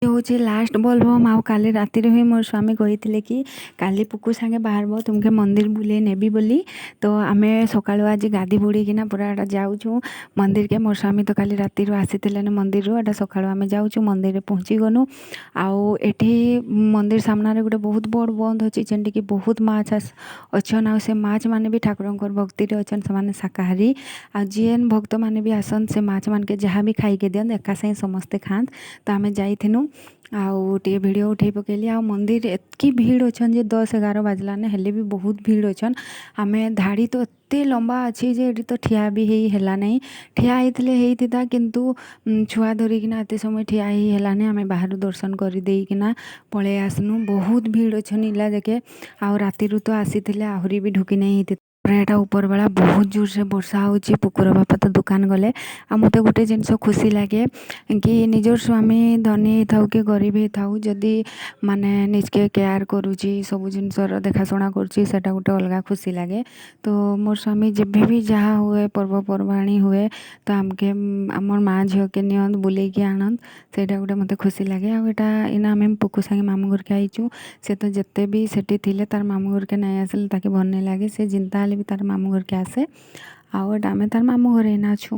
ହଉଛି ଲାଷ୍ଟ ବୋଲବମ୍ ଆଉ କାଲି ରାତିରେ ହିଁ ମୋର ସ୍ୱାମୀ କହିଥିଲେ କି କାଲି ପୁକୁ ସାଙ୍ଗେ ବାହାରିବ ତୁମକେ ମନ୍ଦିର ବୁଲେଇ ନେବି ବୋଲି। ତ ଆମେ ସକାଳୁ ଆଜି ଗାଧି ବୁଡ଼ିକିନା ପୁରା ଏଟା ଯାଉଛୁ ମନ୍ଦିରକେ। ମୋର ସ୍ୱାମୀ ତ କାଲି ରାତିରୁ ଆସିଥିଲେ ମନ୍ଦିରରୁ। ଏଟା ସକାଳୁ ଆମେ ଯାଉଛୁ ମନ୍ଦିରରେ ପହଞ୍ଚି ଗନୁ। ଆଉ ଏଠି ମନ୍ଦିର ସାମ୍ନାରେ ଗୋଟେ ବହୁତ ବଡ଼ ବନ୍ଦ ଅଛି ଯେନ୍ଟିକି ବହୁତ ମାଛ ଅଛନ୍। ଆଉ ସେ ମାଛ ମାନେ ବି ଠାକୁରଙ୍କର ଭକ୍ତିରେ ଅଛନ୍, ସେମାନେ ଶାକାହାରୀ। ଆଉ ଯେନ୍ ଭକ୍ତମାନେ ବି ଆସନ୍ ସେ ମାଛ ମାନକେ ଯାହା ବି ଖାଇକେ ଦିଅନ୍ ଏକା ସାଙ୍ଗେ ସମସ୍ତେ ଖାଆନ୍। ତ ଆମେ ଯାଇଥିନୁ ଆଉ ଟିକେ ଭିଡ଼ିଓ ଉଠେଇ ପକେଇଲି। ଆଉ ମନ୍ଦିର ଏତ୍କି ଭିଡ଼ ଅଛନ୍ ଯେ 10-11 ବାଜିଲାନେ ହେଲେ ବି ବହୁତ ଭିଡ଼ ଅଛନ୍। ଆମେ ଧାଡ଼ି ତ ଏତେ ଲମ୍ବା ଅଛି ଯେ ଏଠି ତ ଠିଆ ବି ହେଇ ହେଲା ନାହିଁ। ଠିଆ ହେଇଥିଲେ ହେଇଥିତା କିନ୍ତୁ ଛୁଆ ଧରିକିନା ଏତେ ସମୟ ଠିଆ ହେଇ ହେଲାନି। ଆମେ ବାହାରୁ ଦର୍ଶନ କରିଦେଇକିନା ପଳେଇ ଆସିନୁ। ବହୁତ ଭିଡ଼ ଅଛନ୍ ଇଲା ଯାକେ। ଆଉ ରାତିରୁ ତ ଆସିଥିଲେ ଆହୁରି ବି ଢୁକି ନେଇ ହେଇଥି। ଏଟା ଉପରବେଳା ବହୁତ ଜୋରସେ ବର୍ଷା ହେଉଛି। ପୁକୁର ବାପା ତ ଦୋକାନ ଗଲେ। ଆଉ ମୋତେ ଗୋଟେ ଜିନିଷ ଖୁସି ଲାଗେ କି ନିଜର ସ୍ୱାମୀ ଧନୀ ହେଇଥାଉ କି ଗରିବ ହେଇଥାଉ, ଯଦି ମାନେ ନିଜକେ କେୟାର କରୁଛି, ସବୁ ଜିନିଷର ଦେଖାଶୁଣା କରୁଛି, ସେଟା ଗୋଟେ ଅଲଗା ଖୁସି ଲାଗେ। ତ ମୋର ସ୍ୱାମୀ ଯେବେ ବି ଯାହା ହୁଏ ପର୍ବପର୍ବାଣି ହୁଏ ତ ଆମକେ ଆମର ମା ଝିଅକେ ନିଅନ୍ତ ବୁଲେଇକି ଆଣନ୍ତ, ସେଇଟା ଗୋଟେ ମୋତେ ଖୁସି ଲାଗେ। ଆଉ ଏଇଟା ଇନା ଆମେ ପୁକୁ ସାଙ୍ଗେ ମାମୁଁ ଘରକେ ଆଇଛୁ। ସେ ତ ଯେତେ ବି ସେଠି ଥିଲେ ତାର ମାମୁଁ ଘରକେ ନାଇଁ ଆସିଲେ ତାକେ ଭଲ ନାଇଁ ଲାଗେ। ସେ ଯେନ୍ତା ହେଲେ ବି ତାର ମାମୁଁ ଘରକେ ଆସେ। ଆଉ ଏଇଟା ଆମେ ତାର ମାମୁଁ ଘରେ ଏଇନା ଅଛୁ।